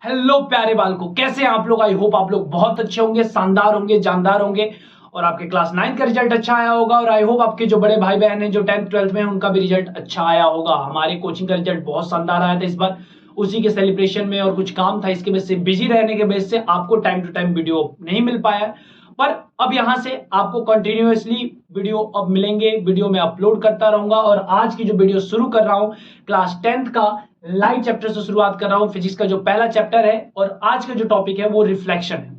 Hello प्यारे बालकों, कैसे हैं आप लोग। आई होप आप लोग बहुत अच्छे होंगे, शानदार होंगे, जानदार होंगे और आपके क्लास 9 का रिजल्ट अच्छा आया होगा। और आई होप आपके जो बड़े भाई बहन हैं जो 10th 12th में हैं उनका भी रिजल्ट अच्छा आया होगा। हमारे कोचिंग का रिजल्ट बहुत शानदार आया था इस बार, उसी के सेलिब्रेशन में और कुछ काम था, इसके वजह से बिजी रहने के वजह से आपको टाइम टू टाइम वीडियो नहीं मिल पाया। पर अब यहां से आपको कंटिन्यूअसली वीडियो अब मिलेंगे, वीडियो में अपलोड करता रहूंगा। और आज की जो वीडियो शुरू कर रहा हूं क्लास 10th का लाइट चैप्टर से शुरुआत कर रहा हूं, फिजिक्स का जो पहला चैप्टर है। और आज का जो टॉपिक है वो रिफ्लेक्शन है।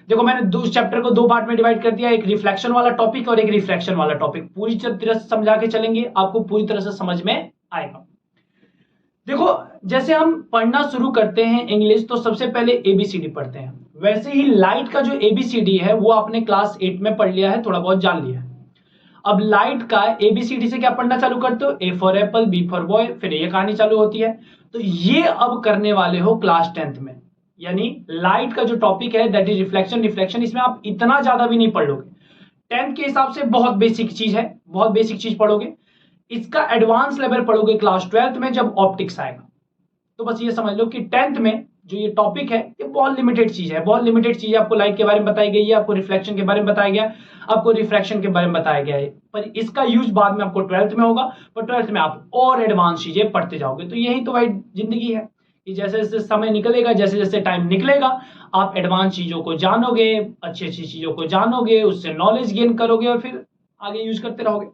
देखो, मैंने उस चैप्टर को दो पार्ट में डिवाइड कर दिया, एक रिफ्लेक्शन वाला टॉपिक और एक रिफ्लेक्शन वाला टॉपिक। पूरी तरह से समझा के चलेंगे, आपको पूरी तरह से समझ में आएगा। देखो, जैसे हम पढ़ना शुरू करते हैं इंग्लिश तो सबसे पहले एबीसीडी पढ़ते हैं, वैसे ही लाइट का जो एबीसीडी है वो आपने क्लास 8 में पढ़ लिया है, थोड़ा बहुत जान लिया है। अब लाइट का एबीसीडी से क्या पढ़ना चालू करते हो, A for apple, B for boy, फिर ये कहानी चालू होती है। तो ये अब करने वाले हो क्लास 10th में, यानी लाइट का जो टॉपिक है दैट इज रिफ्लेक्शन। रिफ्लेक्शन इसमें आप इतना ज्यादा भी नहीं पढ़ लोगे, 10th के हिसाब से बहुत बेसिक चीज है, बहुत बेसिक चीज पढ़ोगे। इसका एडवांस लेवल पढ़ोगे क्लास 12th में जब ऑप्टिक्स आएगा। तो बस ये समझ लो कि 10th में जो ये टॉपिक है ये बहुत लिमिटेड चीज है, बहुत लिमिटेड चीज है। आपको लाइट के बारे में बताई गई है, आपको रिफ्लेक्शन के बारे में बताया गया, आपको रिफ्रैक्शन के बारे में बताया गया है, पर इसका यूज बाद में आपको 12th में होगा। पर 12th में आप और एडवांस चीजें पढ़ते जाओगे। तो यही तो भाई जिंदगी है कि जैसे जैसे समय निकलेगा, जैसे जैसे टाइम निकलेगा, आप एडवांस चीजों को जानोगे, अच्छी अच्छी चीजों को जानोगे, उससे नॉलेज गेन करोगे और फिर आगे यूज करते रहोगे।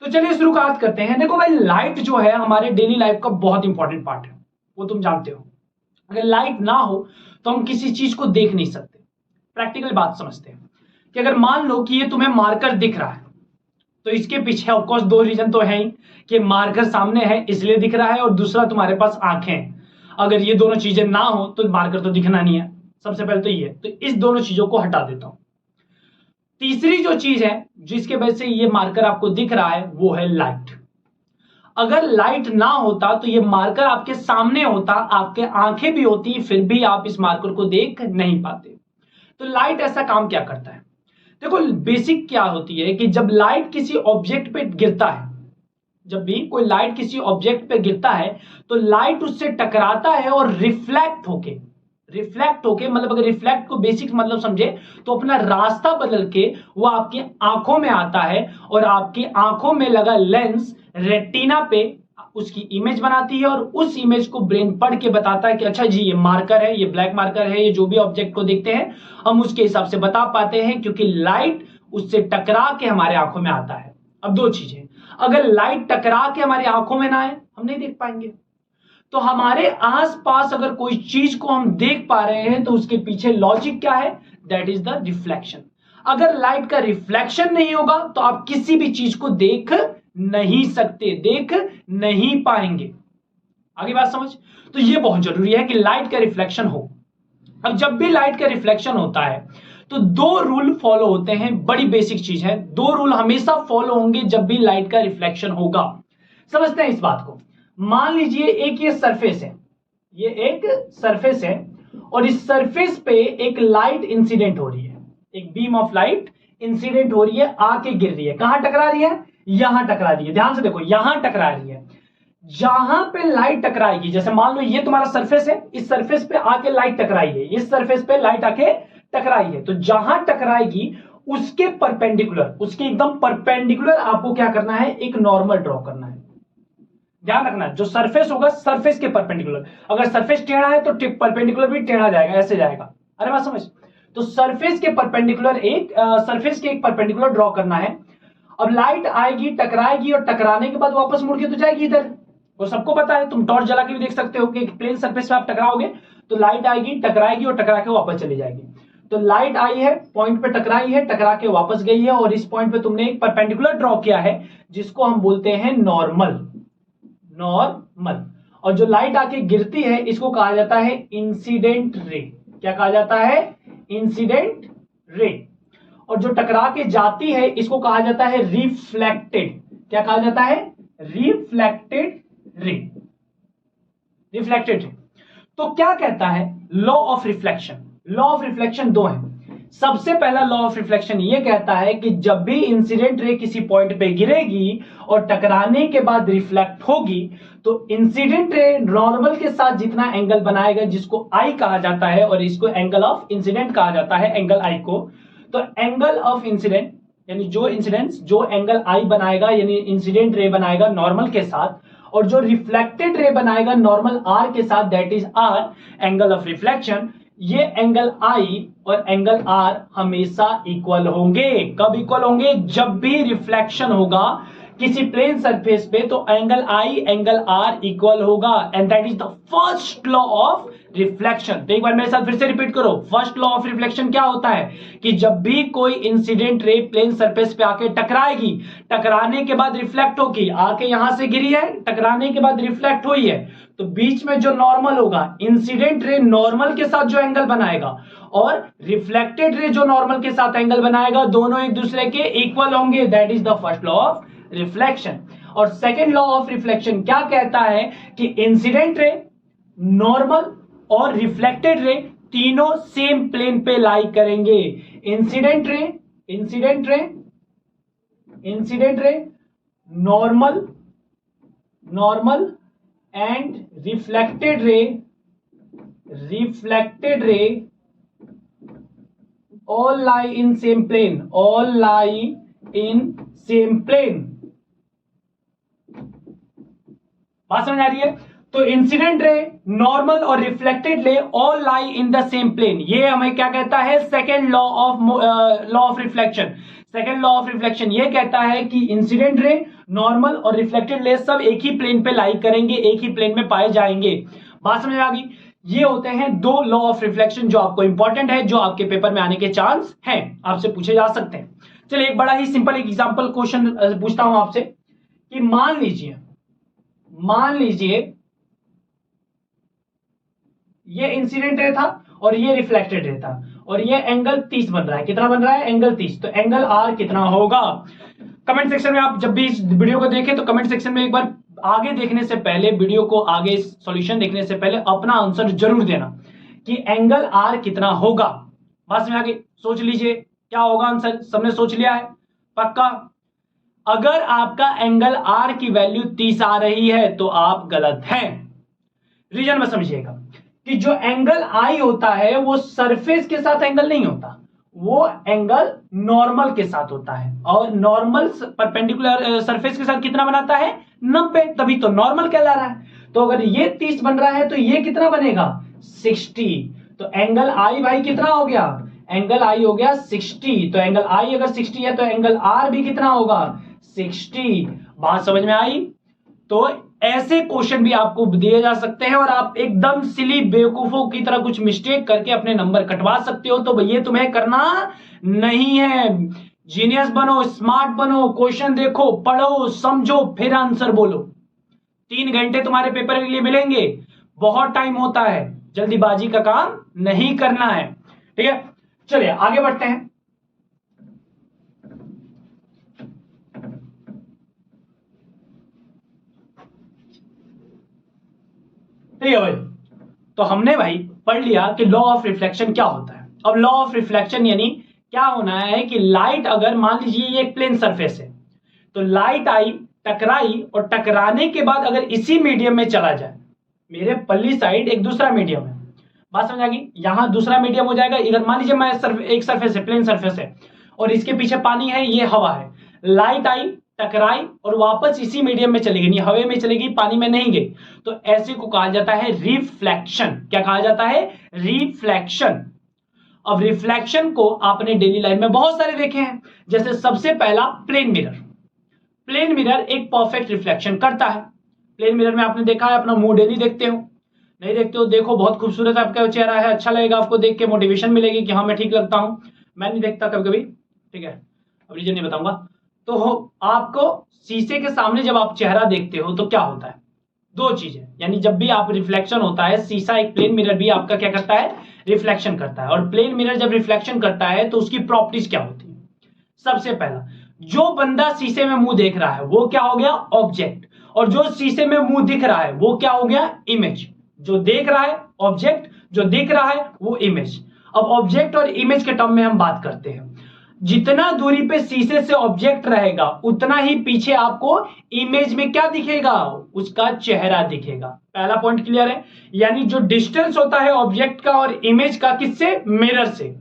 तो चलिए शुरुआत करते हैं। देखो भाई, लाइट जो है हमारे डेली लाइफ का बहुत इंपॉर्टेंट पार्ट है, वो तुम जानते हो। अगर लाइट ना हो तो हम किसी चीज को देख नहीं सकते। प्रैक्टिकल बात समझते हैं कि अगर मान लो कि ये तुम्हें मार्कर दिख रहा है तो इसके पीछे ऑफकोर्स दो रीजन तो है ही, कि मार्कर सामने है इसलिए दिख रहा है, और दूसरा तुम्हारे पास आंखें हैं। अगर ये दोनों चीजें ना हो तो मार्कर तो दिखना नहीं है। सबसे पहले तो ये, तो इस दोनों चीजों को हटा देता हूं। तीसरी जो चीज है जिसके वजह से ये मार्कर आपको दिख रहा है वो है लाइट। अगर लाइट ना होता तो ये मार्कर आपके सामने होता, आपके आंखें भी होती, फिर भी आप इस मार्कर को देख नहीं पाते। तो लाइट ऐसा काम क्या करता है, देखो बेसिक क्या होती है कि जब लाइट किसी ऑब्जेक्ट पे गिरता है, जब भी कोई लाइट किसी ऑब्जेक्ट पे गिरता है तो लाइट उससे टकराता है और रिफ्लेक्ट होके मतलब अगर रिफ्लेक्ट को बेसिक मतलब समझे तो अपना रास्ता बदल के वो आपकी आंखों में आता है, और आपकी आंखों में लगा लेंस रेटिना पे उसकी इमेज बनाती है, और उस इमेज को ब्रेन पढ़ के बताता है कि अच्छा जी ये मार्कर है, ये ब्लैक मार्कर है, ये जो भी ऑब्जेक्ट को देखते हैं हम उसके हिसाब से बता पाते हैं, क्योंकि लाइट उससे टकरा के हमारे आंखों में आता है। अब दो चीजें, अगर लाइट टकरा के हमारी आंखों में ना आए हम नहीं देख पाएंगे। तो हमारे आसपास अगर कोई चीज को हम देख पा रहे हैं तो उसके पीछे लॉजिक क्या है, दैट इज द रिफ्लेक्शन। अगर लाइट का रिफ्लेक्शन नहीं होगा तो आप किसी भी चीज को देख नहीं सकते, देख नहीं पाएंगे। आगे बात समझ। तो ये बहुत जरूरी है कि लाइट का रिफ्लेक्शन हो। अब जब भी लाइट का रिफ्लेक्शन होता है तो दो रूल फॉलो होते हैं, बड़ी बेसिक चीज है। दो रूल हमेशा फॉलो होंगे जब भी लाइट का रिफ्लेक्शन होगा। समझते हैं इस बात को। मान लीजिए एक ये सरफेस है, ये एक सरफेस है, और इस सरफेस पे एक लाइट इंसिडेंट हो रही है, एक बीम ऑफ लाइट इंसिडेंट हो रही है, आके गिर रही है। कहां टकरा रही है, यहां टकरा रही है। ध्यान से देखो, यहां टकरा रही है। जहां पे लाइट टकराएगी, जैसे मान लो ये तुम्हारा सरफेस है, इस सरफेस पे आके लाइट टकराई है, इस सरफेस पे लाइट आके टकराई है, तो जहां टकराएगी उसके परपेंडिकुलर, उसके एकदम परपेंडिकुलर आपको क्या करना है, एक नॉर्मल ड्रॉ करना है। ध्यान रखना, जो सरफेस होगा सरफेस के परपेंडिकुलर। अगर सरफेस टेढ़ा है तो परपेंडिकुलर भी टेढ़ा जाएगा, ऐसे जाएगा। अरे बात समझ। तो सरफेस के परपेंडिकुलर एक सरफेस के एक परपेंडिकुलर ड्रॉ करना है। अब लाइट आएगी, टकराएगी, और टकराने के बाद वापस मुड़ के तो जाएगी इधर, वो सबको पता है। तुम टॉर्च जला के भी देख सकते हो कि प्लेन सरफेस पे आप टकराओगे तो लाइट आएगी, टकराएगी और टकरा के वापस चली जाएगी। तो लाइट आई है, पॉइंट पे टकराई है, टकरा के वापस गई है, और इस पॉइंट पे तुमने एक परपेंडिकुलर ड्रॉ किया है जिसको हम बोलते हैं नॉर्मल। और जो लाइट आके गिरती है इसको कहा जाता है इंसिडेंट रे। क्या कहा जाता है, इंसिडेंट रे। और जो टकरा के जाती है इसको कहा जाता है रिफ्लेक्टेड। क्या कहा जाता है, रिफ्लेक्टेड रे। Reflected ray. तो क्या कहता है law of reflection, law of reflection दो है। सबसे पहला लॉ ऑफ रिफ्लेक्शन ये कहता है कि जब भी इंसिडेंट रे किसी पॉइंट पे गिरेगी और टकराने के बाद रिफ्लेक्ट होगी तो इंसिडेंट रे नॉर्मल के साथ जितना एंगल बनाएगा, जिसको आई कहा जाता है और इसको एंगल ऑफ इंसिडेंट कहा जाता है, एंगल आई को, तो एंगल ऑफ इंसिडेंट यानी जो एंगल आई बनाएगा यानी इंसिडेंट रे बनाएगा नॉर्मल के साथ, और जो रिफ्लेक्टेड रे बनाएगा नॉर्मल आर के साथ, that is R angle of reflection. ये एंगल आई और एंगल आर हमेशा इक्वल होंगे। कब इक्वल होंगे? जब भी रिफ्लेक्शन होगा किसी प्लेन सरफेस पे तो angle i angle are equal होगा, and that is the first law of reflection. तो एक बार मेरे साथ फिर से रिपीट करो, फर्स्ट लॉ ऑफ रिफ्लेक्शन क्या होता है कि जब भी कोई इंसिडेंट रे प्लेन सरफेस पे आके टकराएगी, टकराने के बाद रिफ्लेक्ट होगी, आके यहां से गिरी है, टकराने के बाद रिफ्लेक्ट हुई है, तो बीच में जो नॉर्मल होगा, इंसिडेंट रे नॉर्मल के साथ जो एंगल बनाएगा और रिफ्लेक्टेड रे जो नॉर्मल के साथ एंगल बनाएगा, दोनों एक दूसरे के इक्वल होंगे, that is the first law of reflection. और सेकेंड लॉ ऑफ रिफ्लेक्शन क्या कहता है कि इंसिडेंट रे, नॉर्मल और रिफ्लेक्टेड रे तीनों सेम प्लेन पे लाई करेंगे। Incident ray normal and reflected ray all lie in same plane। बात समझ आ रही है? तो इंसिडेंट रे, नॉर्मल और reflected ray all lie in the same plane. ये हमें क्या कहता है? Second law of reflection. Second law of reflection ये कहता है कि इंसिडेंट रे, नॉर्मल और रिफ्लेक्टेड रे सब एक ही प्लेन पे लाई करेंगे, एक ही प्लेन में पाए जाएंगे। बात समझ आ गई? ये होते हैं दो लॉ ऑफ रिफ्लेक्शन जो आपको इंपॉर्टेंट है, जो आपके पेपर में आने के चांस हैं, आपसे पूछे जा सकते हैं। चलिए एक बड़ा ही सिंपल एग्जांपल क्वेश्चन पूछता हूं आपसे कि मान लीजिए ये इंसिडेंट रे था और ये रिफ्लेक्टेड रे था और ये एंगल 30 बन रहा है। कितना बन रहा है? एंगल 30। तो एंगल आर कितना होगा? कमेंट सेक्शन में आप जब भी इस वीडियो को देखें तो कमेंट सेक्शन में एक बार आगे देखने से पहले, वीडियो को आगे सॉल्यूशन देखने से पहले अपना आंसर जरूर देना कि एंगल आर कितना होगा। बात में आगे सोच लीजिए क्या होगा आंसर। सबने सोच लिया है? पक्का? अगर आपका एंगल आर की वैल्यू 30 आ रही है तो आप गलत हैं। रीजन में समझिएगा कि जो एंगल आई होता है वो सरफेस के साथ एंगल नहीं होता, वो एंगल नॉर्मल के साथ होता है, और नॉर्मल परपेंडिकुलर सरफेस के साथ कितना बनाता है? 90, तभी तो नॉर्मल कहला रहा है। तो अगर ये 30 बन रहा है तो ये कितना बनेगा? 60। तो एंगल आई भाई कितना हो गया? एंगल आई हो गया 60। तो एंगल आई अगर 60 है तो एंगल आर भी कितना होगा? 60। बात समझ में आई? तो ऐसे क्वेश्चन भी आपको दिए जा सकते हैं और आप एकदम सिली बेवकूफों की तरह कुछ मिस्टेक करके अपने नंबर कटवा सकते हो। तो भैया तुम्हें करना नहीं है। जीनियस बनो, स्मार्ट बनो, क्वेश्चन देखो, पढ़ो, समझो, फिर आंसर बोलो। 3 घंटे तुम्हारे पेपर के लिए मिलेंगे, बहुत टाइम होता है, जल्दीबाजी का काम नहीं करना है। ठीक है, चलिए आगे बढ़ते हैं। ठीक है भाई, तो हमने भाई पढ़ लिया कि लॉ ऑफ रिफ्लेक्शन क्या होता है। अब लॉ ऑफ रिफ्लेक्शन यानी क्या होना है कि लाइट, अगर मान लीजिए ये एक प्लेन सरफेस है, तो लाइट आई, टकराई, और टकराने के बाद अगर इसी मीडियम में चला जाए, मेरे पल्ली साइड एक दूसरा मीडियम है, बात समझ आ गई? यहां दूसरा मीडियम हो जाएगा, इधर मान लीजिए मैं एक सरफेस है, प्लेन सरफेस है, और इसके पीछे पानी है, ये हवा है। लाइट आई, टकराई और वापस इसी मीडियम में चली गई, हवा में चली गई, पानी में नहीं गई, तो ऐसे को कहा जाता है रिफ्लेक्शन। क्या कहा जाता है? रिफ्लेक्शन। अब रिफ्लेक्शन को आपने डेली लाइफ में बहुत सारे देखे हैं, जैसे सबसे पहला प्लेन मिरर। प्लेन मिरर एक परफेक्ट रिफ्लेक्शन करता है। प्लेन मिरर में आपने देखा है, अपना मुंह डेली देखते हो? नहीं देखते हो? देखो, बहुत खूबसूरत आपका चेहरा है, अच्छा लगेगा आपको देख के, मोटिवेशन मिलेगी कि हाँ मैं ठीक लगता हूं। मैं नहीं देखता कभी कभी, ठीक है, अब रीजन नहीं बताऊंगा। तो आपको शीशे के सामने जब आप चेहरा देखते हो तो क्या होता है? दो चीजें, यानी जब भी आप रिफ्लेक्शन होता है, शीशा एक प्लेन मिरर भी आपका क्या करता है? रिफ्लेक्शन करता है। और प्लेन मिरर जब रिफ्लेक्शन करता है तो उसकी प्रॉपर्टीज क्या होती है? सबसे पहला, जो बंदा शीशे में मुंह देख रहा है वो क्या हो गया? ऑब्जेक्ट। और जो शीशे में मुंह दिख रहा है वो क्या हो गया? इमेज। जो देख रहा है ऑब्जेक्ट, जो दिख रहा है वो इमेज। अब ऑब्जेक्ट और इमेज के टर्म में हम बात करते हैं। जितना दूरी पे शीशे से ऑब्जेक्ट रहेगा उतना ही पीछे आपको इमेज में क्या दिखेगा, उसका चेहरा दिखेगा। पहला पॉइंट क्लियर है। यानी जो डिस्टेंस होता है ऑब्जेक्ट का और इमेज का, किससे, मिरर से,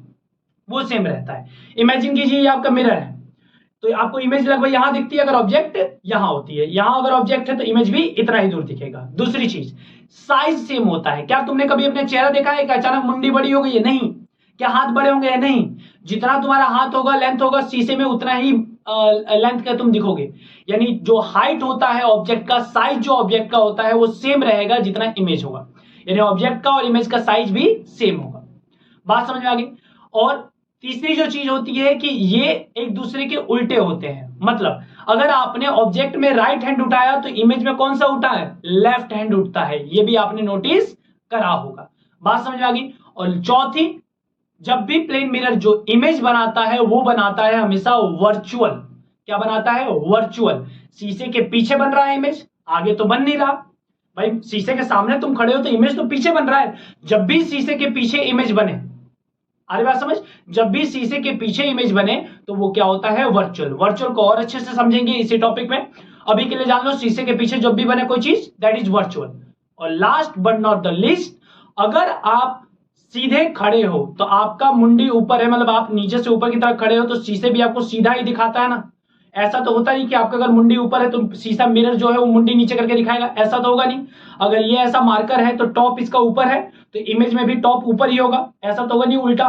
वो सेम रहता है। इमेजिन कीजिए ये आपका मिरर है, तो आपको इमेज लगभग यहां दिखती है अगर ऑब्जेक्ट यहां होती है, यहां अगर ऑब्जेक्ट है तो इमेज भी इतना ही दूर दिखेगा। दूसरी चीज, साइज सेम होता है। क्या तुमने कभी अपने चेहरा देखा है कि अचानक मुंडी बड़ी हो गई है? नहीं। क्या हाथ बड़े होंगे? नहीं। जितना तुम्हारा हाथ होगा, लेंथ होगा शीशे में, उतना ही लेंथ का तुम दिखोगे। यानी जो हाइट होता है ऑब्जेक्ट का, साइज जो ऑब्जेक्ट का होता है वो सेम रहेगा जितना इमेज होगा। यानी ऑब्जेक्ट का और इमेज का साइज भी सेम होगा। बात समझ में आ गई। और तीसरी जो चीज होती है कि ये एक दूसरे के उल्टे होते हैं। मतलब अगर आपने ऑब्जेक्ट में राइट हैंड उठाया तो इमेज में कौन सा उठा है? लेफ्ट हैंड उठता है। ये भी आपने नोटिस करा होगा। बात समझ में आ गई। और चौथी, जब भी प्लेन मिरर जो इमेज बनाता है वो बनाता है हमेशा वर्चुअल। क्या बनाता है? वर्चुअल। शीशे के पीछे बन रहा है इमेज, आगे तो बन नहीं रहा। भाई शीशे के सामने तुम खड़े हो तो इमेज तो पीछे बन रहा है। जब भी शीशे के पीछे इमेज बने, अरे बात समझ, जब भी शीशे के पीछे इमेज बने तो वो क्या होता है? वर्चुअल। वर्चुअल को और अच्छे से समझेंगे इसी टॉपिक में। अभी के लिए जान लो, शीशे के पीछे जब भी बने कोई चीज, दैट इज वर्चुअल। और last but not the least, अगर आप सीधे खड़े हो तो आपका मुंडी ऊपर है, मतलब आप नीचे से ऊपर की तरफ खड़े हो तो शीशे भी आपको सीधा ही दिखाता है ना। ऐसा तो होता नहीं कि आपका अगर मुंडी ऊपर है तो शीशा मिरर जो है वो मुंडी नीचे करके दिखाएगा, ऐसा तो होगा नहीं। अगर ये ऐसा मार्कर है तो टॉप इसका ऊपर है तो इमेज में भी टॉप ऊपर ही होगा, ऐसा तो होगा नहीं उल्टा।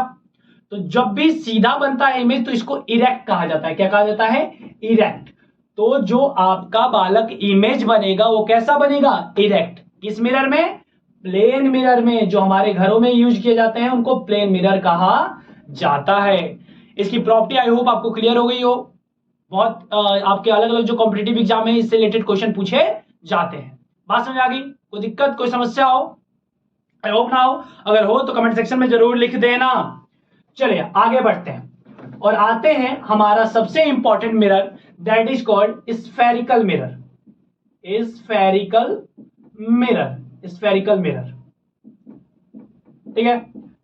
तो जब भी सीधा बनता है इमेज तो इसको इरेक्ट कहा जाता है। क्या कहा जाता है? इरेक्ट। तो जो आपका बालक इमेज बनेगा वो कैसा बनेगा? इरेक्ट। किस मिरर में? प्लेन मिरर में। जो हमारे घरों में यूज किए जाते हैं उनको प्लेन मिरर कहा जाता है। इसकी प्रॉपर्टी आई होप आपको क्लियर हो गई हो। बहुत आपके अलग अलग जो कॉम्पिटिटिव एग्जाम है इससे रिलेटेड क्वेश्चन पूछे जाते हैं। बात समझ आ गई? कोई दिक्कत, कोई समस्या हो? आई होप ना हो। अगर हो तो कमेंट सेक्शन में जरूर लिख देना। चलिए आगे बढ़ते हैं और आते हैं हमारा सबसे important mirror, that is called spherical mirror. Spherical mirror, spherical mirror. ठीक है,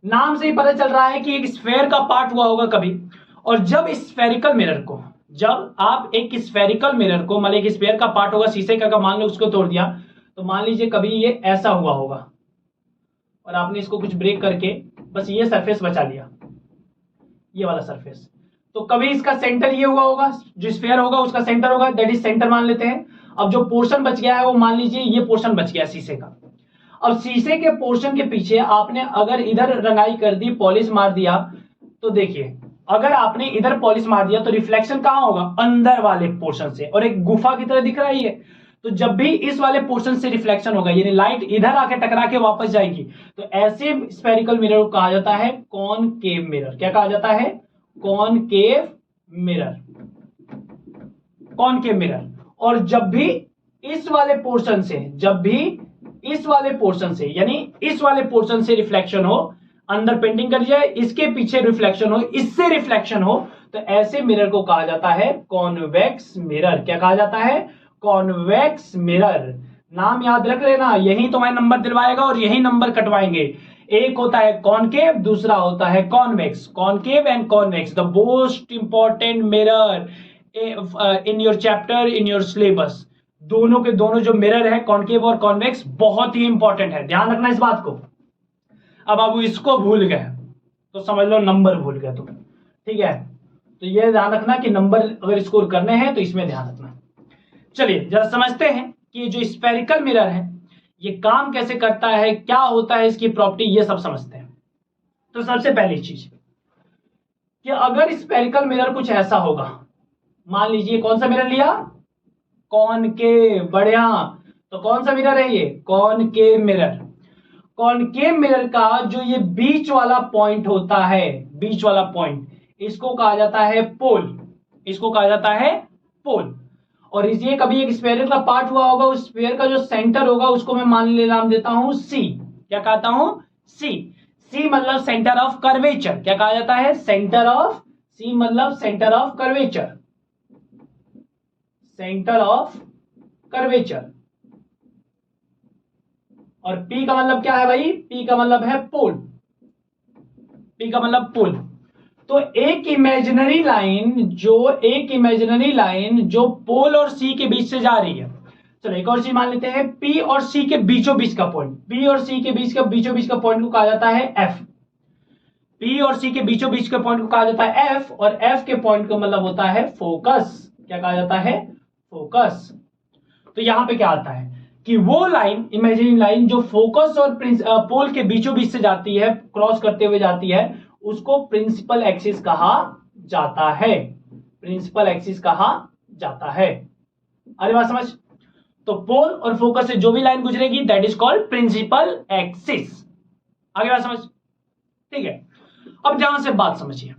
नाम से ही पता चल रहा है कि एक स्फेयर का पार्ट हुआ होगा कभी। और जब स्फेरिकल मिरर को, जब आप एक स्फेरिकल मिरर को, मतलब एक स्फेयर का पार्ट होगा शीशे का, मान लो उसको तोड़ दिया, तो मान लीजिए कभी ये ऐसा हुआ होगा और आपने इसको कुछ ब्रेक करके बस ये सरफेस बचा लिया, ये वाला सरफेस। तो कभी इसका सेंटर ये हुआ होगा, जो स्फेयर होगा उसका सेंटर होगा, दैट इज सेंटर मान लेते हैं। अब जो पोर्शन बच गया है वो मान लीजिए ये पोर्शन बच गया शीशे का। अब शीशे के पोर्शन के पीछे आपने अगर इधर रंगाई कर दी, पॉलिश मार दिया, तो देखिए अगर आपने इधर पॉलिश मार दिया तो रिफ्लेक्शन कहां होगा? अंदर वाले पोर्शन से, और एक गुफा की तरह दिख रहा है ये। तो जब भी इस वाले पोर्शन से रिफ्लेक्शन होगा, यानी लाइट इधर आके टकरा के वापस जाएगी, तो ऐसे स्फेरिकल मिरर को कहा जाता है कॉनकेव मिरर। क्या कहा जाता है? Concave mirror. Concave mirror. और जब भी इस वाले पोर्शन से, जब भी इस वाले पोर्शन से, यानी इस वाले पोर्शन से रिफ्लेक्शन हो, अंदर पेंटिंग कर जाए, इसके पीछे रिफ्लेक्शन हो, इससे रिफ्लेक्शन हो, तो ऐसे मिरर को कहा जाता है कॉन्वेक्स मिरर। क्या कहा जाता है? Convex mirror. नाम याद रख लेना, यही तुम्हें नंबर दिलवाएगा और यही नंबर कटवाएंगे। एक होता है कॉनकेव, दूसरा होता है convex. Concave and convex, the most important mirror in your chapter, in your syllabus. दोनों के दोनों जो मिरर है कॉनकेव और कॉन्वेक्स, बहुत ही इंपॉर्टेंट है, ध्यान रखना इस बात को। अब आप इसको भूल गए तो समझ लो नंबर भूल गए तुम। ठीक है, तो ये ध्यान रखना कि नंबर अगर स्कोर करने हैं तो इसमें ध्यान रखना। चलिए जरा समझते हैं कि ये जो स्फेरिकल मिरर है ये काम कैसे करता है, क्या होता है इसकी प्रॉपर्टी, ये सब समझते हैं। तो सबसे पहली चीज कि अगर स्फेरिकल मिरर कुछ ऐसा होगा, मान लीजिए कौन सा मिरर लिया? कॉनकेव। बढ़िया। तो कौन सा मिरर है ये? Concave mirror. कॉनकेव मिरर का जो ये बीच वाला पॉइंट होता है, बीच वाला पॉइंट, इसको कहा जाता है पोल। इसको कहा जाता है पोल। और ये कभी एक स्फेयर का पार्ट हुआ होगा, उस स्फेयर का जो सेंटर होगा उसको मैं मान ले नाम देता हूं सी। क्या कहता हूं? सी। सी मतलब सेंटर ऑफ कर्वेचर। क्या कहा जाता है? सेंटर ऑफ, सी मतलब centre of curvature. Centre of curvature. और पी का मतलब क्या है भाई? पी का मतलब है पोल। पी का मतलब पुल। तो एक इमेजिनरी लाइन जो पोल और सी के बीच से जा रही है। चलो एक और चीज मान लेते हैं, पी और सी के बीचों बीच का पॉइंट, पी और सी के बीच का बीचों बीच का पॉइंट को कहा जाता है एफ। पी और सी के बीचों बीच के पॉइंट को कहा जाता है एफ, और एफ के पॉइंट का मतलब होता है फोकस। क्या कहा जाता है? फोकस। तो यहां पे क्या आता है कि वो लाइन, इमेजिनरी लाइन जो फोकस और पोल के बीचों बीच से जाती है, क्रॉस करते हुए जाती है, उसको प्रिंसिपल एक्सिस कहा जाता है। प्रिंसिपल एक्सिस कहा जाता है। अरे बात समझ? तो पोल और फोकस से जो भी लाइन गुजरेगी that is called principal axis. आगे बात समझ? ठीक है। अब ध्यान से बात समझिए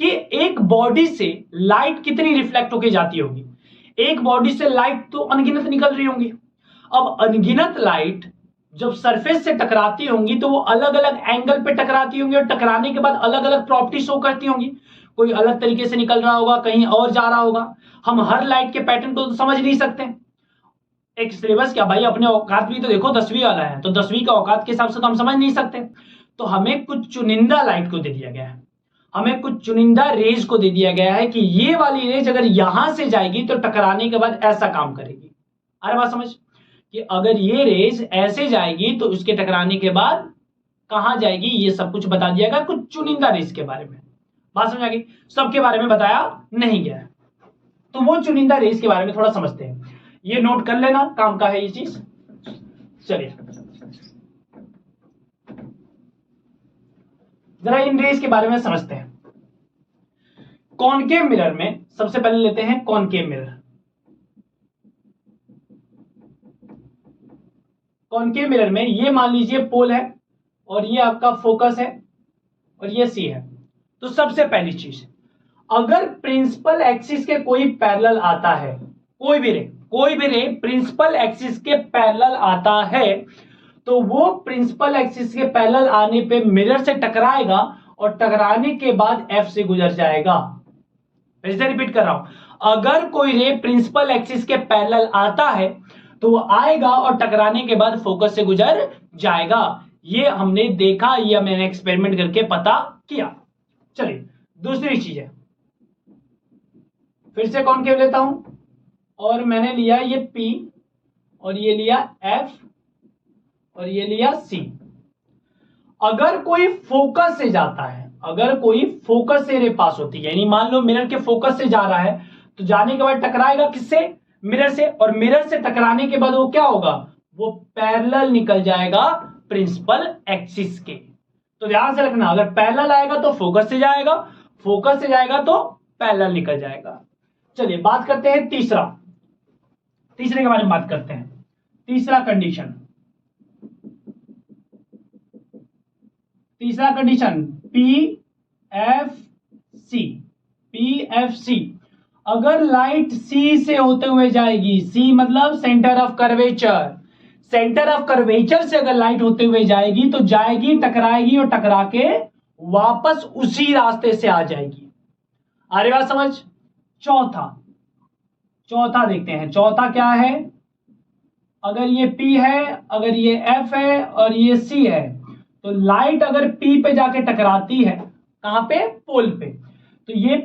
कि एक बॉडी से लाइट कितनी रिफ्लेक्ट होकर जाती होगी। एक बॉडी से लाइट तो अनगिनत निकल रही होंगी। अब अनगिनत लाइट जब सरफेस से टकराती होंगी तो वो अलग अलग एंगल पे टकराती होंगी, और टकराने के बाद अलग अलग प्रॉपर्टी शो करती होंगी। कोई अलग तरीके से निकल रहा होगा, कहीं और जा रहा होगा। हम हर लाइट के पैटर्न को तो समझ नहीं सकते। एक सिलेबस क्या भाई, अपने औकात भी तो देखो, 10वीं वाला है, तो 10वीं का औकात के हिसाब से तो हम समझ नहीं सकते। तो हमें कुछ चुनिंदा लाइट को दे दिया गया है, हमें कुछ चुनिंदा रेज को दे दिया गया है कि ये वाली रेज अगर यहां से जाएगी तो टकराने के बाद ऐसा काम करेगी। अरे बात समझ कि अगर ये रेज ऐसे जाएगी तो उसके टकराने के बाद कहां जाएगी, ये सब कुछ बता दिया गया कुछ चुनिंदा रेज के बारे में। बात समझ आ गई? सबके बारे में बताया नहीं गया है। तो वो चुनिंदा रेज के बारे में थोड़ा समझते हैं। ये नोट कर लेना, काम का है ये चीज। चलिए जरा इन रेज के बारे में समझते हैं। कॉनकेव मिरर में सबसे पहले लेते हैं कॉनकेव मिरर। कॉनकेव मिरर में ये मान लीजिए पोल है, और ये आपका फोकस है, और ये सी है। तो सबसे पहली चीज, अगर प्रिंसिपल एक्सिस के कोई पैरेलल आता है, कोई भी रे प्रिंसिपल एक्सिस के पैरेलल आता है, तो वो प्रिंसिपल एक्सिस के पैरेलल आने पे मिरर से टकराएगा, और टकराने के बाद एफ से गुजर जाएगा। फिर से रिपीट कर रहा हूं, अगर कोई रे प्रिंसिपल एक्सिस के पैरेलल आता है तो वो आएगा और टकराने के बाद फोकस से गुजर जाएगा। ये हमने देखा, ये मैंने एक्सपेरिमेंट करके पता किया। चलिए दूसरी चीज है, फिर से कॉनकेव लेता हूं, और मैंने लिया ये P, और ये लिया F, और ये लिया C। अगर कोई फोकस से जाता है, अगर कोई फोकस से रे पास होती है, यानी मान लो मिरर के फोकस से जा रहा है, तो जाने के बाद टकराएगा किससे? मिरर से। और मिरर से टकराने के बाद वो क्या होगा? वो पैरेलल निकल जाएगा प्रिंसिपल एक्सिस के। तो ध्यान से रखना, अगर पैरेलल आएगा तो फोकस से जाएगा, फोकस से जाएगा तो पैरेलल निकल जाएगा। चलिए बात करते हैं तीसरे के बारे में बात करते हैं। तीसरा कंडीशन PFC। अगर लाइट सी से होते हुए जाएगी, सी मतलब centre of curvature, centre of curvature से अगर लाइट होते हुए जाएगी तो जाएगी, टकराएगी, और टकरा के वापस उसी रास्ते से आ जाएगी। अरे बात समझ? चौथा देखते हैं। चौथा क्या है? अगर ये P है, अगर ये F है, और ये C है, तो लाइट अगर P पे जाके टकराती है, कहां पे? पोल पे, तो ये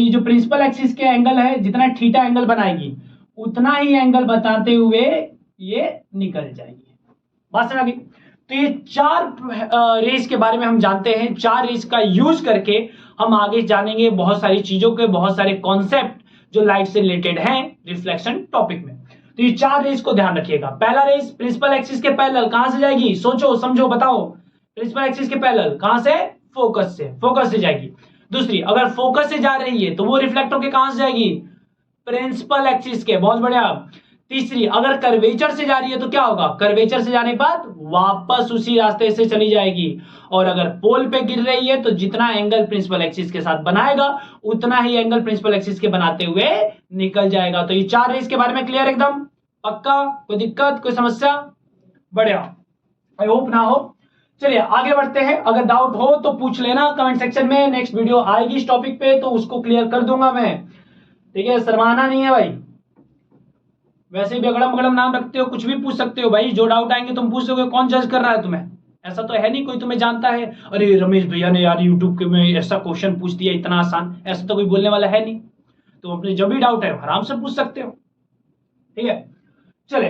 जो प्रिंसिपल एक्सिस के एंगल है, जितना थीटा एंगल बनाएगी उतना ही एंगल बताते हुए ये निकल जाएगी। बात समझ आ गई? तो ये 4 रेस के बारे में हम जानते हैं। 4 रेस का यूज करके हम आगे जानेंगे बहुत सारी चीजों के, बहुत सारे कॉन्सेप्ट जो लाइट से रिलेटेड हैं रिफ्लेक्शन टॉपिक में। तो ये 4 रेस को ध्यान रखिएगा। पहला रेस प्रिंसिपल एक्सिस के पैरेलल कहां से जाएगी? सोचो समझो बताओ। प्रिंसिपल एक्सिस के पैरेलल कहां से? फोकस से जाएगी। दूसरी, अगर फोकस से जा रही है तो वो रिफ्लेक्ट होकर कहां से जाएगी? प्रिंसिपल एक्सिस के। बहुत बढ़िया। तीसरी, अगर कर्वेचर से जा रही है तो क्या होगा? कर्वेचर से जाने के बाद वापस उसी रास्ते से चली जाएगी। और अगर पोल पे गिर रही है तो जितना एंगल प्रिंसिपल एक्सिस के साथ बनाएगा उतना ही एंगल प्रिंसिपल एक्सिस के बनाते हुए निकल जाएगा। तो ये 4 रेस के बारे में क्लियर? एकदम पक्का? कोई दिक्कत, कोई समस्या? बढ़िया, आई होप ना हो। चलिए आगे बढ़ते हैं। अगर डाउट हो तो पूछ लेना कमेंट सेक्शन में। नेक्स्ट वीडियो आएगी इस टॉपिक पे तो उसको क्लियर कर दूंगा मैं। ठीक है, शर्माना नहीं है भाई। वैसे भी अगड़म बगड़म नाम रखते हो, कुछ भी पूछ सकते हो भाई। जो डाउट आएंगे तुम पूछ सकोगे, कौन जज कर रहा है तुम्हें? ऐसा तो है नहीं कोई तुम्हें जानता है, अरे रमेश भैया ने यार यूट्यूब के में ऐसा क्वेश्चन पूछ दिया इतना आसान, ऐसा तो कोई बोलने वाला है नहीं। तुम अपने जो भी डाउट है आराम से पूछ सकते हो, ठीक है। चले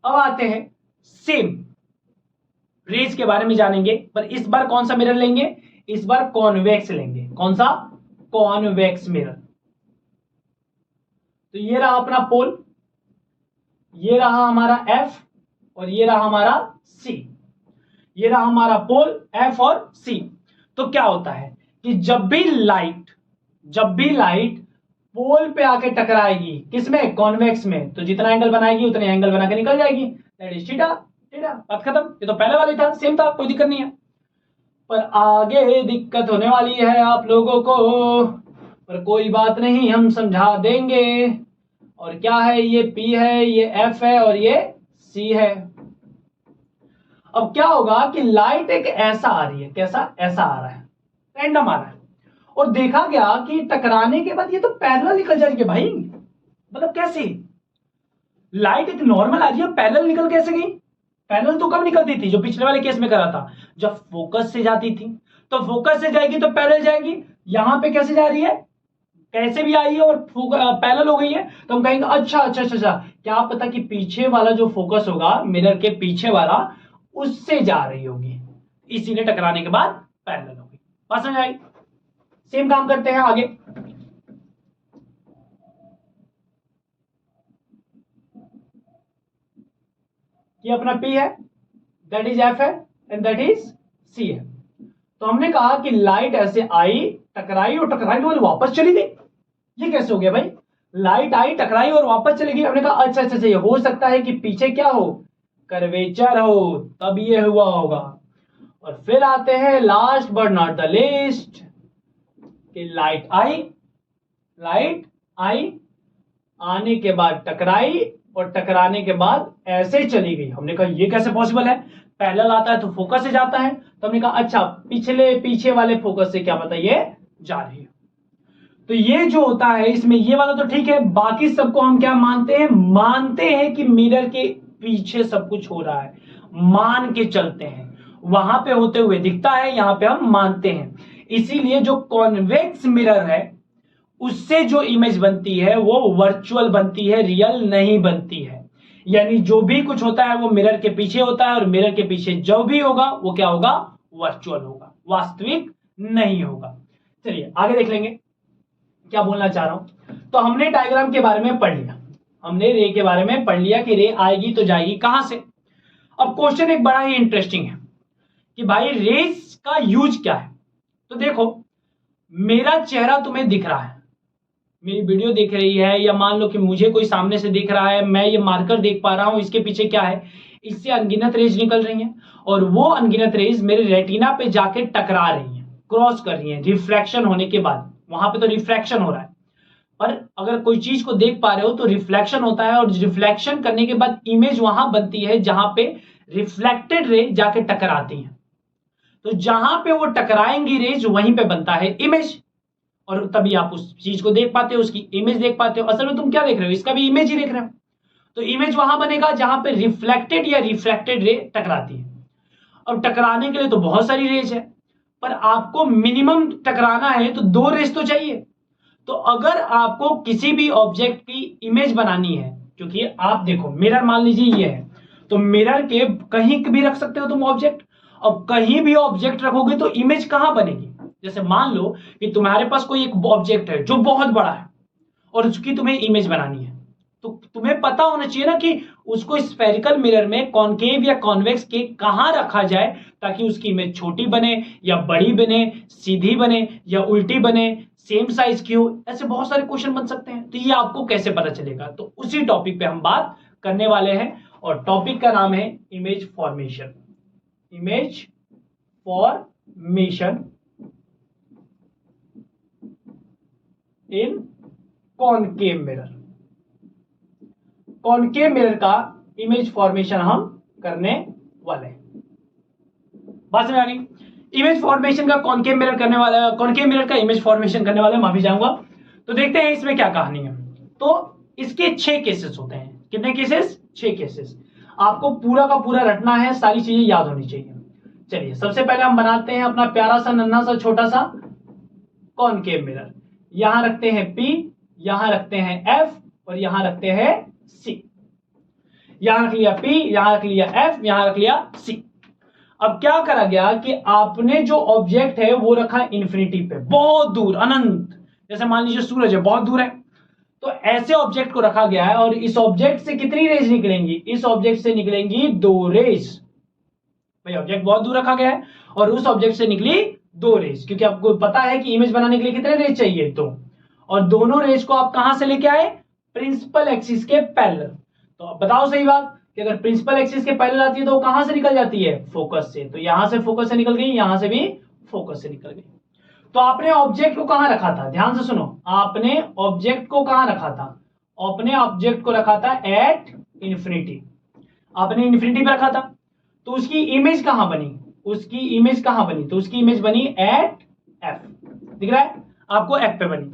अब आते हैं सेम रेज के बारे में जानेंगे, पर इस बार कौन सा मिरर लेंगे, इस बार कॉन्वेक्स लेंगे। कौन सा? Convex mirror. तो ये रहा अपना पोल, ये रहा हमारा F और ये रहा हमारा C। ये रहा हमारा पोल F और C। तो क्या होता है कि जब भी लाइट पोल पे आके टकराएगी, किसमें? कॉन्वेक्स में, तो जितना एंगल बनाएगी उतने एंगल बना के निकल जाएगी, दैट इज थीटा। थीटा, बात खत्म। ये तो पहले वाला ही था, सेम था, कोई दिक्कत नहीं है। पर आगे दिक्कत होने वाली है आप लोगों को, पर कोई बात नहीं, हम समझा देंगे। और क्या है? ये P है, ये F है और ये C है। अब क्या होगा कि लाइट एक ऐसा आ रही है, कैसा? ऐसा आ रहा है, रैंडम आ रहा है, और देखा गया कि टकराने के बाद ये तो पैरेलल निकल जाएगी भाई। मतलब कैसे? लाइट एक नॉर्मल आ रही है, पैरेलल निकल कैसे गई? पैरेलल तो कब निकलती थी? जो पिछले वाले केस में करा था, जब फोकस से जाती थी। तो फोकस से जाएगी तो पैरेलल जाएगी। यहां पे कैसे जा रही है? कैसे भी आई है और पैरेलल हो गई है, तो हम कहेंगे अच्छा अच्छा अच्छा अच्छा, क्या पता कि पीछे वाला जो फोकस होगा मिरर के पीछे वाला, उससे जा रही होगी, इसीलिए टकराने के बाद पैरेलल होगी। बात समझ आई? सेम काम करते हैं आगे। ये अपना P है, दैट इज F है एंड दैट इज C है। तो हमने कहा कि लाइट ऐसे आई, टकराई और टकराई के बाद वापस चली गई। ये कैसे हो गया भाई? लाइट आई, टकराई और वापस चली गई। हमने कहा अच्छा अच्छा अच्छा, ये हो सकता है कि पीछे क्या हो? कर्वेचर हो, तब ये हुआ होगा। और फिर आते हैं last but not the least, कि लाइट आई, आने के बाद टकराई और टकराने के बाद ऐसे चली गई। हमने कहा ये कैसे पॉसिबल है? पैरेलल आता है तो फोकस से जाता है, तो हमने कहा अच्छा पीछे वाले फोकस से क्या पता ये जा रही है। तो ये जो होता है इसमें, ये वाला तो ठीक है, बाकी सबको हम क्या मानते हैं? मानते हैं कि मिरर के पीछे सब कुछ हो रहा है, मान के चलते हैं। वहां पे होते हुए दिखता है, यहां पे हम मानते हैं। इसीलिए जो कॉन्वेक्स मिरर है उससे जो इमेज बनती है वो वर्चुअल बनती है, रियल नहीं बनती है। यानी जो भी कुछ होता है वो मिरर के पीछे होता है, और मिरर के पीछे जो भी होगा वो क्या होगा? वर्चुअल होगा, वास्तविक नहीं होगा। चलिए आगे देख लेंगे क्या बोलना चाह रहा हूं। तो हमने डायग्राम के बारे में पढ़ लिया, हमने रे के बारे में पढ़ लिया कि रे आएगी तो जाएगी कहां से। अब क्वेश्चन एक बड़ा ही इंटरेस्टिंग है कि भाई रेस का यूज क्या है। तो देखो, मेरा चेहरा तुम्हें दिख रहा है, मेरी वीडियो देख रही है, या मान लो कि मुझे कोई सामने से दिख रहा है, मैं ये मार्कर देख पा रहा हूं, इसके पीछे क्या है? इससे अनगिनत रेज निकल रही हैं, और वो अनगिनत रेज मेरे रेटिना पे जाके टकरा रही हैं, क्रॉस कर रही हैं रिफ्रैक्शन होने के बाद। वहां पे तो रिफ्रैक्शन हो रहा है, पर अगर कोई चीज को देख पा रहे हो तो रिफ्लेक्शन होता है, और रिफ्लेक्शन करने के बाद इमेज वहां बनती है जहां पे रिफ्लेक्टेड रे जाके टकराती है। तो जहां पे वो टकराएंगी रेज वहीं पे बनता है इमेज, और तभी आप उस चीज को देख पाते हो, उसकी इमेज देख पाते हो। असल में तुम क्या देख रहे हो? इसका भी इमेज ही देख रहे हो। तो इमेज वहां बनेगा जहां पे रिफ्लेक्टेड या रिफ्रैक्टेड रे टकराती है। और टकराने के लिए तो बहुत सारी रेज है, पर आपको मिनिमम टकराना है तो 2 रेज तो चाहिए। तो अगर आपको किसी भी ऑब्जेक्ट की इमेज बनानी है, क्योंकि आप देखो मिरर मान लीजिए ये है, तो मिरर के कहीं भी रख सकते हो तुम ऑब्जेक्ट। अब कहीं भी ऑब्जेक्ट रखोगे तो इमेज कहां बनेगी? जैसे मान लो कि तुम्हारे पास कोई एक ऑब्जेक्ट है जो बहुत बड़ा है और उसकी तुम्हें इमेज बनानी है, तो तुम्हें पता होना चाहिए ना कि उसको स्फेरिकल मिरर में कॉनकेव या कॉन्वेक्स के कहां रखा जाए ताकि उसकी इमेज छोटी बने या बड़ी बने, सीधी बने या उल्टी बने, सेम साइज की हो। ऐसे बहुत सारे क्वेश्चन बन सकते हैं। तो ये आपको कैसे पता चलेगा? तो उसी टॉपिक पे हम बात करने वाले हैं, और टॉपिक का नाम है इमेज फॉर्मेशन। इमेज फॉर्मेशन इन कॉनकेव मिरर। कॉनकेव मिरर का इमेज फॉर्मेशन हम करने वाले हैं। बात समझ आ गई? इमेज फॉर्मेशन का कॉनकेव मिरर करने वाला, कॉनकेव मिरर का इमेज फॉर्मेशन करने वाला, माफी चाहूंगा। तो देखते हैं इसमें क्या कहानी है। तो इसके 6 केसेस होते हैं। कितने केसेस? 6 केसेस। आपको पूरा का पूरा रटना है, सारी चीजें याद होनी चाहिए। चलिए सबसे पहले हम बनाते हैं अपना प्यारा सा नन्हा सा छोटा सा कॉनकेव मिरर। यहां रखते हैं P, यहां रखते हैं F और यहां रखते हैं C। यहां रख लिया P, यहां रख लिया F, यहां रख लिया C। अब क्या करा गया कि आपने जो ऑब्जेक्ट है वो रखा इंफिनिटी पे, बहुत दूर, अनंत। जैसे मान लीजिए सूरज है, बहुत दूर है, तो ऐसे ऑब्जेक्ट को रखा गया है और इस ऑब्जेक्ट से कितनी रेज निकलेंगी? इस ऑब्जेक्ट से निकलेंगी 2 रेज। भाई ऑब्जेक्ट बहुत दूर रखा गया है और उस ऑब्जेक्ट से निकली 2 रेज, क्योंकि आपको पता है कि इमेज बनाने के लिए कितने रेज चाहिए? 2। और दोनों रेज को आप कहां से लेके आए? प्रिंसिपल एक्सिस के पैरेलल। तो अब बताओ सही बात कि अगर प्रिंसिपल एक्सिस के पैरेलल आती है तो वो कहां से निकल जाती है? फोकस से। तो यहां से फोकस से निकल गई, यहां से भी फोकस से निकल गई। तो आपने ऑब्जेक्ट को कहां रखा था? ध्यान से सुनो, आपने ऑब्जेक्ट को कहां रखा था? आपने ऑब्जेक्ट को रखा था एट इंफिनिटी। आपने इंफिनिटी पे रखा था, तो उसकी इमेज कहां बनी? उसकी इमेज कहां बनी? तो उसकी इमेज बनी एट एफ। दिख रहा है आपको? एफ पे बनी।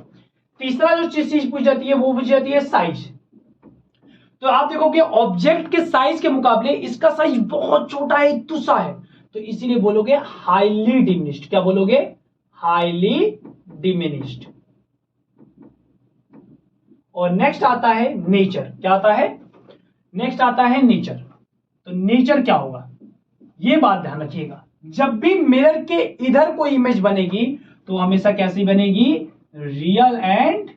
तीसरा जो चीज पूछ जाती है वो पूछ जाती है साइज। तो आप देखोगे ऑब्जेक्ट के साइज के मुकाबले इसका साइज बहुत छोटा है, तुसा है, तो इसीलिए बोलोगे हाईली डिमिनिश्ड। क्या बोलोगे? Highly diminished. और नेक्स्ट आता है नेचर। क्या आता है? नेक्स्ट आता है नेचर। तो नेचर क्या होगा, ये बात ध्यान रखिएगा। जब भी मिरर के इधर कोई इमेज बनेगी तो हमेशा कैसी बनेगी? Real and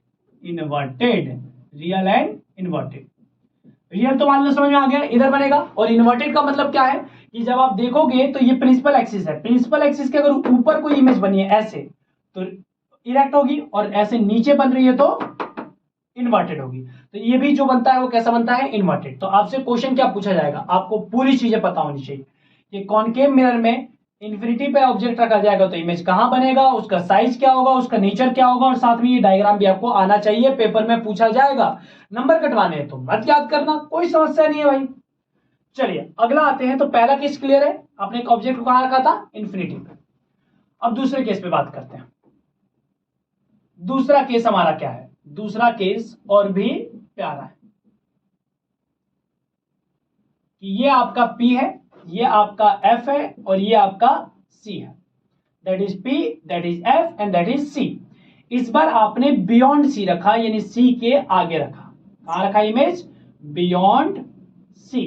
inverted. Real and inverted. Real तो मान लो समझ में आ गया, इधर बनेगा। और इन्वर्टेड का मतलब क्या है कि जब आप देखोगे तो ये प्रिंसिपल एक्सिस है, प्रिंसिपल एक्सिस के अगर ऊपर कोई इमेज बनी है ऐसे तो इरेक्ट होगी, और ऐसे नीचे बन रही है तो इन्वर्टेड होगी। तो ये भी जो बनता है वो कैसा बनता है? इन्वर्टेड। तो आपसे क्वेश्चन क्या पूछा जाएगा, आपको पूरी चीजें पता होनी चाहिए कि कॉनकेव मिरर में इंफिनिटी पे ऑब्जेक्ट रखा जाएगा तो इमेज कहां बनेगा, उसका साइज क्या होगा, उसका नेचर क्या होगा, और साथ में ये डायग्राम भी आपको आना चाहिए, पेपर में पूछा जाएगा। नंबर कटवाने हैं तो मत याद करना, कोई समस्या नहीं है भाई। चलिए अगला आते हैं। तो पहला केस क्लियर है, आपने एक ऑब्जेक्ट को कहां रखा था? इंफिनिटी पे। अब दूसरे केस पे बात करते हैं। दूसरा केस हमारा क्या है? दूसरा केस और भी प्यारा है कि ये आपका P है, ये आपका F है और ये आपका C है। That is P, that is F and that is C। इस बार आपने बियॉन्ड C रखा, यानी C के आगे रखा। कहां रखा इमेज? Beyond C।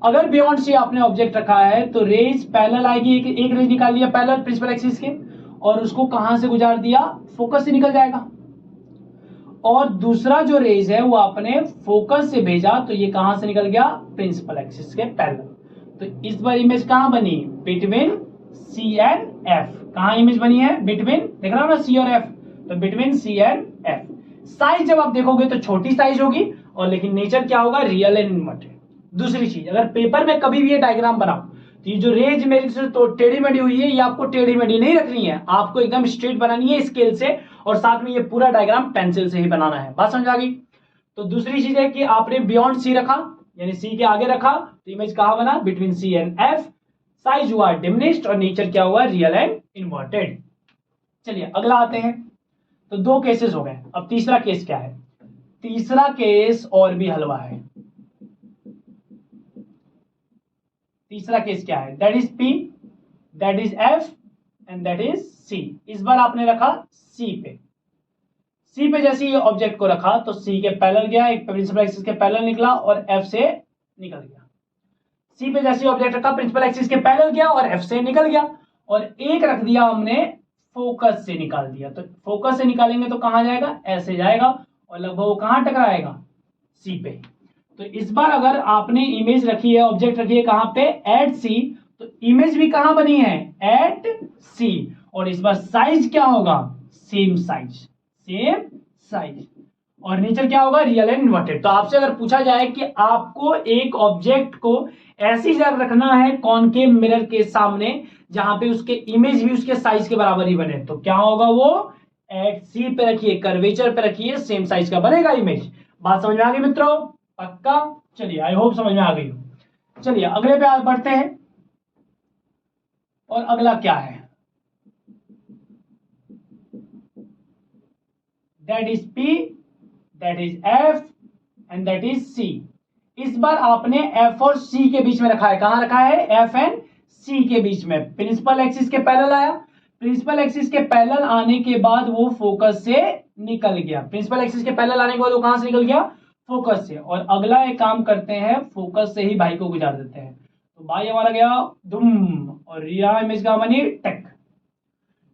अगर बियॉन्ड C आपने ऑब्जेक्ट रखा है तो रेज पैरेलल आएगी, एक रेज निकाल लिया पैरेलल प्रिंसिपल एक्सिस के, और उसको कहां से गुजार दिया? फोकस से निकल जाएगा। और दूसरा जो रेज है वो आपने फोकस से भेजा तो ये कहां से निकल गया? प्रिंसिपल एक्सिस के पैरेलल। तो इस बार इमेज कहां बनी? Between C and F। कहां इमेज बनी है? बिटवीन, देख रहा हो ना C और F, तो between C and F। Size जब आप देखोगे तो छोटी साइज होगी, और लेकिन नेचर क्या होगा? Real and inverted. दूसरी चीज, अगर पेपर में कभी भी ये डायग्राम बनाओ तो ये जो रेज मेरी से तो टेढ़ी मेढ़ी हुई है, ये आपको टेढ़ी मेढ़ी नहीं रखनी है, आपको एकदम स्ट्रेट बनानी है स्केल से, और साथ में ये पूरा डायग्राम पेंसिल से ही बनाना है। बात समझ आ गई? तो दूसरी चीज है कि आपने बियॉन्ड C रखा, यानी C के आगे रखा, तो इमेज कहां बना? Between C and F। Size हुआ डिमिनिश्ड और नेचर क्या हुआ? Real and inverted. चलिए अगला आते हैं। तो 2 केसेस हो गए, अब तीसरा केस क्या है? तीसरा केस और भी हलवा है। तीसरा केस क्या है? That is P, that is F and that is C। इस बार आपने रखा C पे। C पे जैसे ही ऑब्जेक्ट को रखा तो C के पैरेलल गया, एक प्रिंसिपल एक्सिस के पैरेलल निकला और F से निकल गया। C पे जैसे ही ऑब्जेक्ट रखा प्रिंसिपल एक्सिस के पैरेलल गया और F से निकल गया, और एक रख दिया हमने फोकस से निकाल दिया। तो फोकस से निकालेंगे तो कहां जाएगा? ऐसे जाएगा, और लगभग वो कहां टकराएगा? C पे। तो इस बार अगर आपने इमेज रखी है, ऑब्जेक्ट रखी है कहां पे? एट C, तो इमेज भी कहां बनी है? At C। और इस बार साइज क्या होगा? Same size, same size. और नेचर क्या होगा? Real and inverted. तो आपसे अगर पूछा जाए कि आपको एक ऑब्जेक्ट को ऐसी जगह रखना है कॉनकेव मिरर के सामने जहां पे उसके इमेज भी उसके साइज के बराबर ही बने, तो क्या होगा? वो एट C पे रखिए, कर्वेचर पे रखिए, सेम साइज का बनेगा इमेज। बात समझ में आ गई मित्रों? पक्का? चलिए आई होप समझ में आ गई हो। चलिए अगले पे बढ़ते हैं। और अगला क्या है? That is P, that is F and that is C। इस बार आपने एफ और सी के बीच में रखा है। कहां रखा है? एफ एंड सी के बीच में। प्रिंसिपल एक्सिस के पैरेलल आया। प्रिंसिपल एक्सिस के पैरेलल आने के बाद वो फोकस से निकल गया। प्रिंसिपल एक्सिस के पैरेलल आने के बाद वो कहां से निकल गया? फोकस से। और अगला एक काम करते हैं, फोकस से ही भाई को गुजार देते हैं। तो भाई हमारा गया दुम और रिया इमेज का बनी टेक।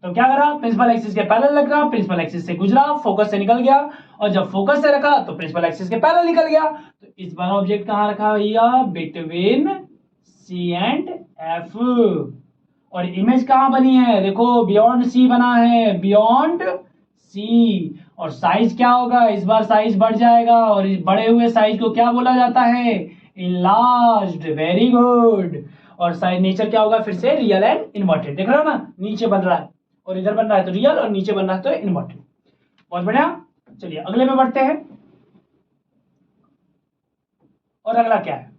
तो क्या करा? प्रिंसिपल एक्सिस के पैरेलल रखा, प्रिंसिपल एक्सिस से गुजरा, फोकस से निकल गया। और जब फोकस से रखा तो प्रिंसिपल एक्सिस के पैरेलल निकल गया। तो इस बार ऑब्जेक्ट कहां रखा भैया? Between C and F. और इमेज कहां बनी है? देखो बियॉन्ड सी बना है, बियॉन्ड सी। और साइज क्या होगा? इस बार साइज बढ़ जाएगा। और इस बढ़े हुए साइज को क्या बोला जाता है? इनलार्ज्ड। Very good. और साइज नेचर क्या होगा? फिर से रियल एंड इन्वर्टेड। देख रहे हो ना, नीचे बन रहा है और इधर बन रहा है तो रियल, और नीचे बन रहा है तो इन्वर्टेड। बहुत बढ़िया। चलिए अगले में बढ़ते हैं। और अगला क्या है?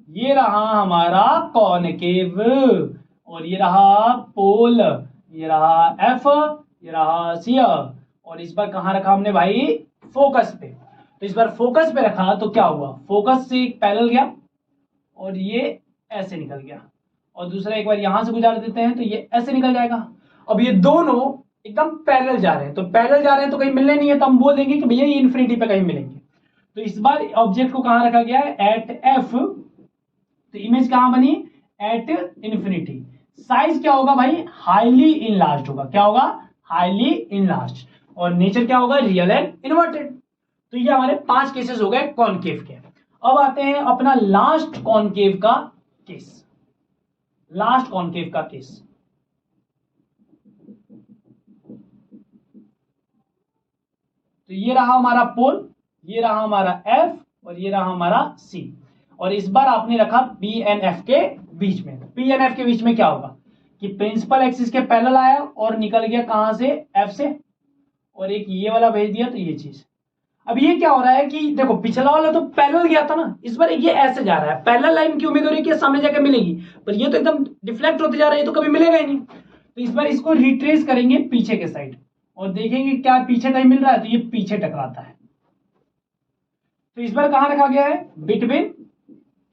ये रहा हमारा कॉनकेव, और ये रहा पोल, ये रहा एफ, ये रहा सी। और इस बार कहां रखा हमने भाई? फोकस पे। तो इस बार फोकस पे रखा तो क्या हुआ? फोकस से एक पैरेलल गया और ये ऐसे निकल गया। और दूसरा एक बार यहां से गुजार देते हैं तो ये ऐसे निकल जाएगा। अब ये दोनों एकदम पैरेलल जा रहे हैं, तो पैरेलल जा रहे हैं तो कहीं मिलने नहीं है, तो हम बोल देंगे कि भैया ये इन्फिनिटी पे कहीं मिलेंगे। तो इस बार ऑब्जेक्ट को कहां रखा गया है? Eight F. तो इमेज कहां बनी? At infinity. साइज क्या होगा भाई? हाईली इनलार्ज्ड होगा। क्या होगा? Highly enlarged. और नेचर क्या होगा? Real and inverted. तो ये हमारे 5 केसेस हो गए कॉनकेव के। अब आते हैं अपना लास्ट कॉनकेव का केस। लास्ट कॉनकेव का केस। तो ये रहा हमारा पोल, ये रहा हमारा एफ, और ये रहा हमारा सी। और इस बार आपने रखा पी एंड एफ के बीच में। पी एंड एफ के बीच में क्या होगा कि प्रिंसिपल एक्सिस के पैरेलल आया और निकल गया कहां से? एफ से। और एक ये वाला भेज दिया तो ये चीज। अब ये क्या हो रहा है कि देखो पिछला वाला तो पैरेलल गया था ना, इस बार ये ऐसे जा रहा है। पैरेलल लाइन की उम्मीद हो रही है कि सामने जाकर मिलेगी, पर ये तो एकदम डिफ्लेक्ट होते जा रहा है, तो कभी मिलेगा ही नहीं। तो इस बार इसको रिट्रेस करेंगे पीछे के साइड और देखेंगे क्या पीछे कहीं मिल रहा है, तो ये पीछे टकराता है। तो इस बार कहां रखा गया है? Between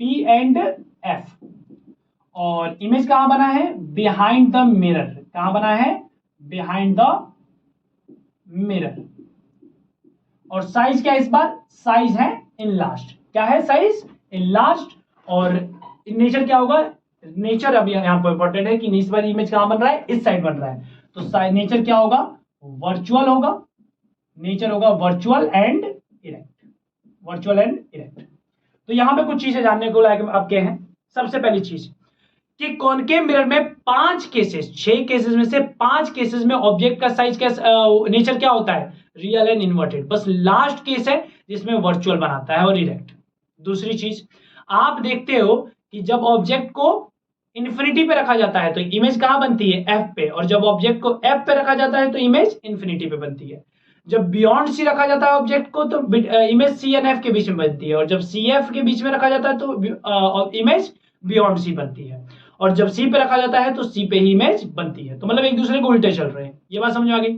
P and F. और इमेज कहां बना है? Behind the mirror. कहां बना है? Behind the mirror. और साइज क्या है इस बार? साइज है इनलार्ज्ड। क्या है? Size enlarged. और नेचर क्या होगा? नेचर अभी यहां पर इंपॉर्टेंट है कि इस बार इमेज कहां बन रहा है? इस साइड बन रहा है, तो नेचर क्या होगा? वर्चुअल होगा। नेचर होगा virtual and erect. Virtual and erect. तो यहां पे कुछ चीजें जानने को लायक आपके हैं। सबसे पहली चीज कि कॉनकेव मिरर में 5 केसेस, 6 केसेस में से 5 केसेस में ऑब्जेक्ट का साइज नेचर क्या होता है? Real and inverted. बस लास्ट केस है जिसमें वर्चुअल बनाता है और इरेक्ट। दूसरी चीज, आप देखते हो कि जब ऑब्जेक्ट को इन्फिनिटी पे रखा जाता है तो इमेज कहां बनती है? एफ पे। और जब ऑब्जेक्ट को एफ पे रखा जाता है तो इमेज इन्फिनिटी पे बनती है। जब बियॉन्ड सी रखा जाता है ऑब्जेक्ट को तो इमेज सी एंड एफ के बीच में बनती है। और जब सी एफ के बीच में रखा जाता है तो इमेज बियॉन्ड सी बनती है। और जब सी पे रखा जाता है तो सी पे ही इमेज बनती है। तो मतलब एक दूसरे को उल्टे चल रहे हैं। ये बात समझ आ गई।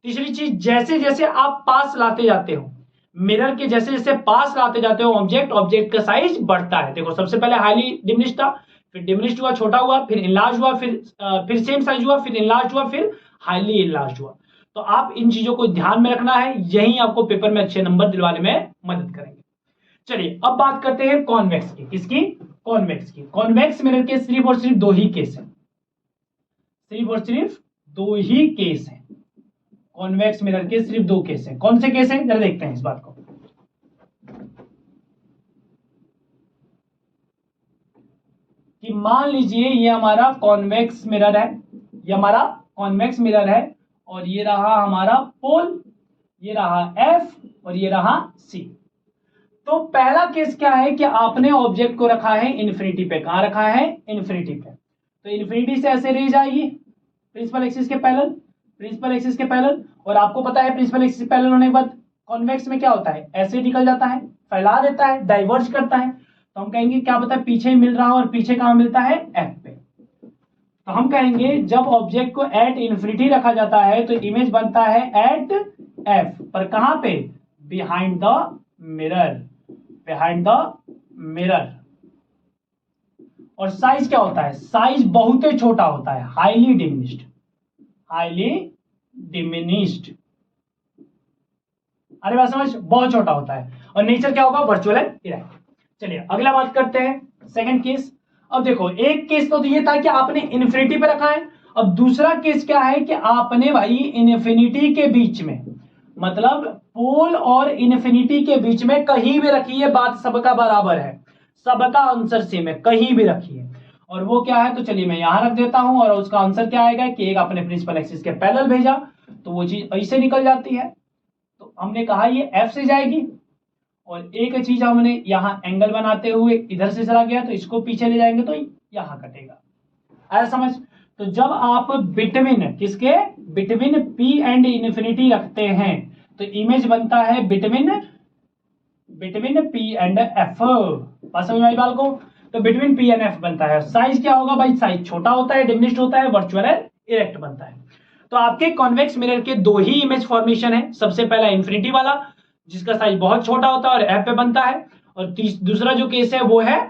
तीसरी चीज, जैसे जैसे आप पास लाते जाते हो मिरर के, जैसे जैसे पास लाते जाते हो ऑब्जेक्ट का साइज बढ़ता है। देखो सबसे पहले हाईली डिमिनिश था, फिर डिमिनिश्ड हुआ, छोटा हुआ, फिर इनलार्ज हुआ, फिर सेम साइज हुआ, फिर इनलार्ज हुआ, फिर हाईली इनलार्ज हुआ। तो आप इन चीजों को ध्यान में रखना है, यही आपको पेपर में अच्छे नंबर दिलवाने में मदद करेंगे। चलिए अब बात करते हैं कॉन्वेक्स की। किसकी? कॉन्वेक्स की। कॉन्वेक्स मिरर के सिर्फ और सिर्फ 2 ही केस हैं। सिर्फ और सिर्फ 2 ही केस हैं। कॉन्वेक्स मिरर के सिर्फ 2 केस हैं। कौन से केस हैं? जरा देखते हैं इस बात को। कि मान लीजिए ये हमारा कॉन्वेक्स मिरर है, ये हमारा कॉन्वेक्स मिरर है, और ये रहा हमारा पोल, ये रहा एफ, और ये रहा सी। तो पहला केस क्या है कि आपने ऑब्जेक्ट को रखा है इन्फिनिटी पे। कहां रखा है? इन्फिनिटी पे। तो इन्फिनिटी से ऐसे रह जाएगी प्रिंसिपल एक्सिस के पैरेलल, प्रिंसिपल एक्सिस के पैरेलल। और आपको पता है प्रिंसिपल एक्सिस पैरेलल होने के बाद कॉन्वेक्स में क्या होता है? ऐसे निकल जाता है, फैला देता है, डाइवर्ज करता है। तो हम कहेंगे क्या पता है पीछे ही मिल रहा हो, और पीछे कहां मिलता है? एफ पे। तो हम कहेंगे जब ऑब्जेक्ट को एट इन्फिनिटी रखा जाता है तो इमेज बनता है एट एफ पर। कहां पे? Behind the mirror. Behind the mirror. और साइज क्या होता है, साइज बहुत ही छोटा होता है, हाईली डिमिनिश्ड, हाईली डिमिनिश्ड। अरे बात समझ, बहुत छोटा होता है। और नेचर क्या होगा, वर्चुअल एंड इरेक्ट। चलिए अगला बात करते हैं, सेकंड केस। अब देखो एक केस तो ये था कि आपने इन्फिनिटी पे रखा है, अब दूसरा केस क्या है कि आपने भाई इन्फिनिटी के बीच में, मतलब पोल और इन्फिनिटी के बीच में कहीं भी रखी है, बात सबका बराबर है, सबका आंसर सेम है, कहीं भी रखी है। और वो क्या है, तो चलिए मैं यहां रख देता हूं, और उसका आंसर क्या आएगा कि एक आपने प्रिंसिपल एक्सिस के पैरेलल भेजा, तो वो चीज ऐसे निकल जाती है। तो हमने कहा ये एफ से जाएगी, और एक चीज हमने यहां एंगल बनाते हुए इधर से चला गया, तो इसको पीछे ले जाएंगे तो यहां कटेगा। आया समझ। तो जब आप बिटवीन किसके, बिटवीन पी एंड इन्फिनिटी रखते हैं, तो इमेज बनता है बिटवीन पी एंड एफ। बात समझ में आई बाल को। तो बिटवीन पी एंड एफ बनता है। साइज क्या होगा भाई, साइज छोटा होता है, डिमिनिश्ड होता है, वर्चुअल एंड इरेक्ट बनता है। तो आपके कॉन्वेक्स मिरर के दो ही इमेज फॉर्मेशन है, सबसे पहला इन्फिनिटी वाला जिसका साइज बहुत छोटा होता है और एफ पे बनता है, और दूसरा जो केस है वो है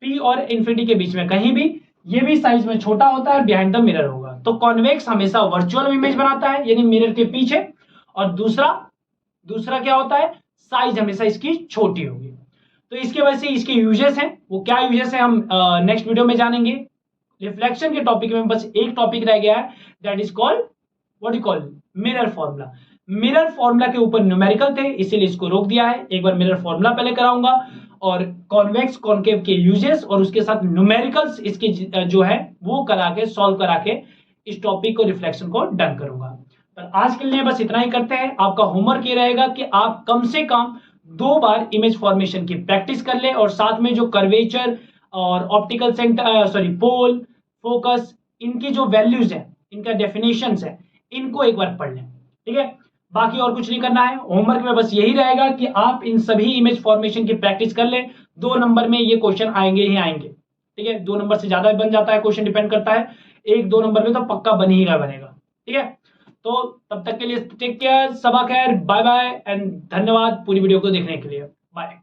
पी और इन्फिनिटी के बीच में कहीं भी, ये भी साइज में छोटा होता है, बिहाइंड द मिरर होगा। तो कॉन्वेक्स हमेशा वर्चुअल इमेज बनाता है, यानी मिरर के पीछे, और दूसरा क्या होता है, साइज हमेशा इसकी छोटी होगी। तो इसके वजह से इसके यूजेस हैं, वो क्या यूजेस है हम नेक्स्ट वीडियो में जानेंगे। रिफ्लेक्शन के टॉपिक में बस एक टॉपिक रह गया है, that is called what you call mirror formula. Mirror formula के ऊपर न्यूमेरिकल थे, इसीलिए इसको रोक दिया है। एक बार मिरर फॉर्मूला पहले कराऊंगा, और कॉन्वेक्स कॉन्केव के यूजेस और उसके साथ न्यूमेरिकल्स इसके जो है वो करा के, सॉल्व करा के इस टॉपिक को, रिफ्लेक्शन को डन करूंगा। पर आज के लिए बस इतना ही करते हैं। आपका होमवर्क ये रहेगा कि आप कम से कम 2 बार इमेज फॉर्मेशन की प्रैक्टिस कर ले, और साथ में जो कर्वेचर और ऑप्टिकल सेंटर पोल फोकस, इनकी जो वैल्यूज है, इनका डेफिनेशंस है, इनको एक बार पढ़ लें, ठीक है। बाकी और कुछ नहीं करना है। होमवर्क में बस यही रहेगा कि आप इन सभी इमेज फॉर्मेशन की प्रैक्टिस कर ले। 2 नंबर में ये क्वेश्चन आएंगे ही आएंगे, ठीक है। 2 नंबर से ज्यादा बन जाता है क्वेश्चन, डिपेंड करता है। 1-2 नंबर में तो पक्का बनेगा, ठीक है। तो तब तक के लिए टेक केयर, सबा खैर, बाय बाय एंड धन्यवाद पूरी वीडियो को देखने के लिए। बाय।